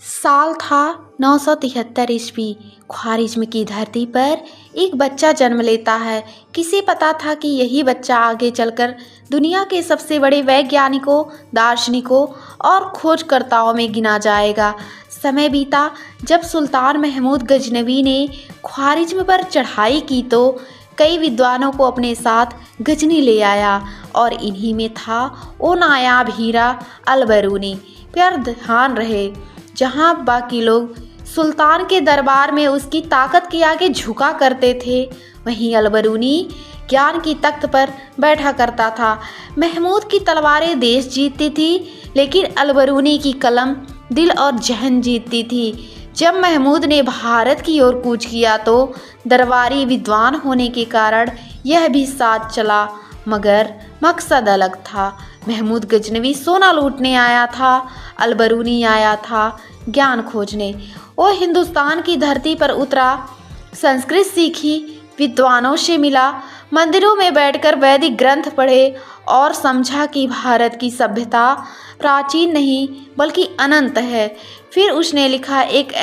साल था 973 ईस्वी। ख्वारिज्म की धरती पर एक बच्चा जन्म लेता है। किसे पता था कि यही बच्चा आगे चलकर दुनिया के सबसे बड़े वैज्ञानिकों, दार्शनिकों और खोजकर्ताओं में गिना जाएगा। समय बीता। जब सुल्तान महमूद गजनवी ने ख्वारिज्म पर चढ़ाई की तो कई विद्वानों को अपने साथ गजनी ले आया और इन्हीं में था वो नायाब हीरा अल-बरूनी। पर ध्यान रहे, जहाँ बाकी लोग सुल्तान के दरबार में उसकी ताकत के आगे झुका करते थे, वहीं अल-बरूनी ज्ञान की तख्त पर बैठा करता था। महमूद की तलवारें देश जीतती थी, लेकिन अल-बरूनी की कलम दिल और जहन जीतती थी। जब महमूद ने भारत की ओर कूच किया तो दरबारी विद्वान होने के कारण यह भी साथ चला, मगर मकसद अलग था। महमूद गजनवी सोना लूटने आया था, अल-बरूनी आया था ज्ञान खोजने। वो हिंदुस्तान की धरती पर उतरा, संस्कृत सीखी, विद्वानों से मिला, मंदिरों में बैठकर वैदिक ग्रंथ पढ़े और समझा कि भारत की सभ्यता प्राचीन नहीं बल्कि अनंत है। फिर उसने लिखा एक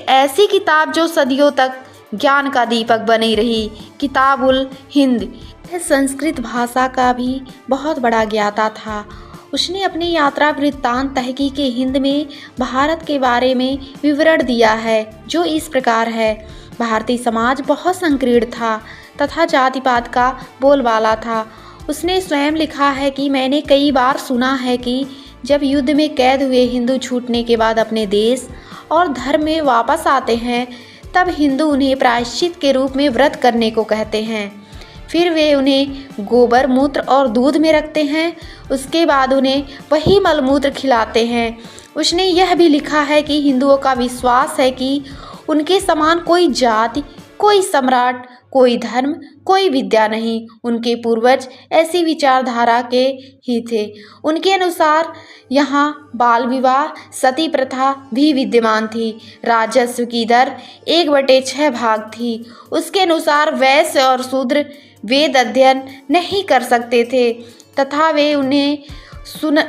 ऐसी किताब जो सदियों तक ज्ञान का दीपक बनी रही, किताबुल हिंद। संस्कृत भाषा का भी बहुत बड़ा ज्ञाता था। उसने अपनी यात्रा वृत्तांत तहकीके हिंद में भारत के बारे में विवरण दिया है, जो इस प्रकार है। भारतीय समाज बहुत संकीर्ण था तथा जातिवाद का बोलबाला था। उसने स्वयं लिखा है कि मैंने कई बार सुना है कि जब युद्ध में कैद हुए हिंदू छूटने के बाद अपने देश और धर्म में वापस आते हैं, तब हिंदू उन्हें प्रायश्चित के रूप में व्रत करने को कहते हैं। फिर वे उन्हें गोबर, मूत्र और दूध में रखते हैं। उसके बाद उन्हें वही मलमूत्र खिलाते हैं। उसने यह भी लिखा है कि हिंदुओं का विश्वास है कि उनके समान कोई जाति, कोई सम्राट, कोई धर्म, कोई विद्या नहीं। उनके पूर्वज ऐसी विचारधारा के ही थे। उनके अनुसार यहाँ बाल विवाह, सती प्रथा भी विद्यमान थी। राजस्व की दर 1/6 भाग थी। उसके अनुसार वैश्य और शूद्र वेद अध्ययन नहीं कर सकते थे तथा वे उन्हें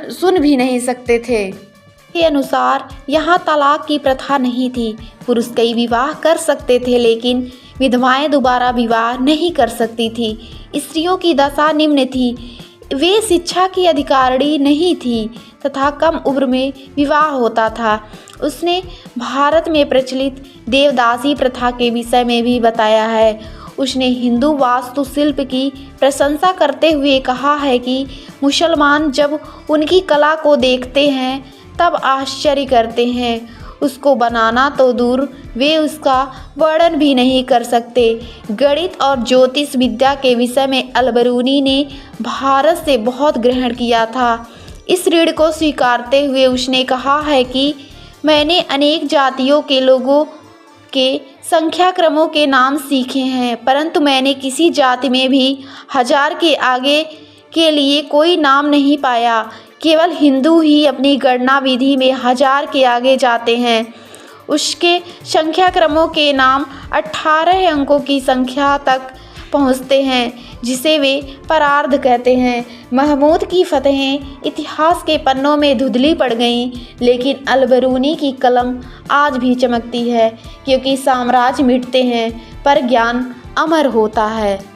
सुन भी नहीं सकते थे। के अनुसार यहाँ तलाक की प्रथा नहीं थी। पुरुष कई विवाह कर सकते थे, लेकिन विधवाएं दोबारा विवाह नहीं कर सकती थी। स्त्रियों की दशा निम्न थी, वे शिक्षा की अधिकारिणी नहीं थी तथा कम उम्र में विवाह होता था। उसने भारत में प्रचलित देवदासी प्रथा के विषय में भी बताया है। उसने हिंदू वास्तुशिल्प की प्रशंसा करते हुए कहा है कि मुसलमान जब उनकी कला को देखते हैं तब आश्चर्य करते हैं। उसको बनाना तो दूर, वे उसका वर्णन भी नहीं कर सकते। गणित और ज्योतिष विद्या के विषय में अल-बरूनी ने भारत से बहुत ग्रहण किया था। इस ऋण को स्वीकारते हुए उसने कहा है कि मैंने अनेक जातियों के लोगों के संख्या क्रमों के नाम सीखे हैं, परंतु मैंने किसी जाति में भी 1000 के आगे के लिए कोई नाम नहीं पाया। केवल हिंदू ही अपनी गणना विधि में 1000 के आगे जाते हैं। उसके संख्या क्रमों के नाम 18 अंकों की संख्या तक पहुँचते हैं, जिसे वे परार्ध कहते हैं। महमूद की फतहें इतिहास के पन्नों में धुंधली पड़ गईं, लेकिन अल-बरूनी की कलम आज भी चमकती है, क्योंकि साम्राज्य मिटते हैं पर ज्ञान अमर होता है।